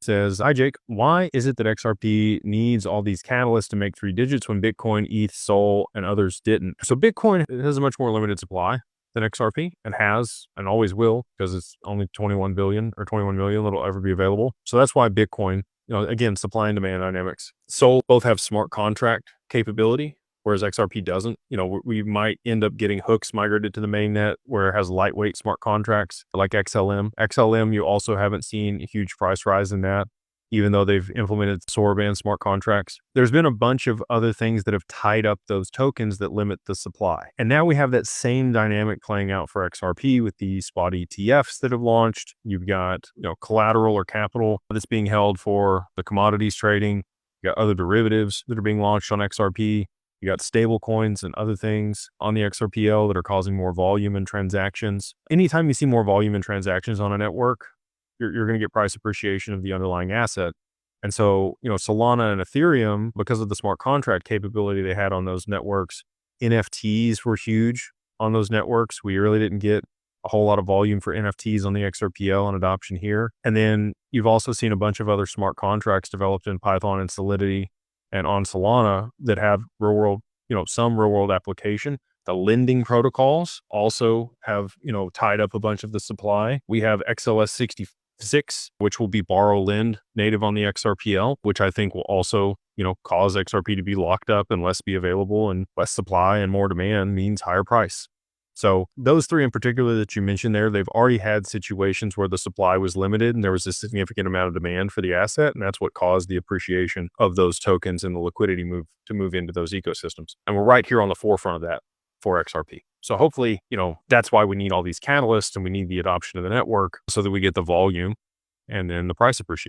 says, "Hi, Jake. Why is it that XRP needs all these catalysts to make 3 digits when Bitcoin, ETH, Sol, and others didn't?" So Bitcoin has a much more limited supply than XRP, and has and always will, because it's only 21 billion or 21 million that'll ever be available. So that's why Bitcoin, again, supply and demand dynamics. Sol both have smart contract capability, whereas XRP doesn't. We might end up getting hooks migrated to the mainnet where it has lightweight smart contracts like XLM. XLM, you also haven't seen a huge price rise in that, even though they've implemented Soroban smart contracts. There's been a bunch of other things that have tied up those tokens that limit the supply. And now we have that same dynamic playing out for XRP with the spot ETFs that have launched. You've got, collateral or capital that's being held for the commodities trading. You got other derivatives that are being launched on XRP. You got stable coins and other things on the XRPL that are causing more volume in transactions. Anytime you see more volume in transactions on a network, you're going to get price appreciation of the underlying asset. And so, Solana and Ethereum, because of the smart contract capability they had on those networks, NFTs were huge on those networks. We really didn't get a whole lot of volume for NFTs on the XRPL and adoption here. And then you've also seen a bunch of other smart contracts developed in Python and Solidity and on Solana that have real world, some real world application. The lending protocols also have, tied up a bunch of the supply. We have XLS 66, which will be borrow lend native on the XRPL, which I think will also, cause XRP to be locked up and less be available, and less supply and more demand means higher price. So those 3 in particular that you mentioned there, they've already had situations where the supply was limited and there was a significant amount of demand for the asset. And that's what caused the appreciation of those tokens and the liquidity to move into those ecosystems. And we're right here on the forefront of that for XRP. So hopefully, that's why we need all these catalysts and we need the adoption of the network so that we get the volume and then the price appreciation.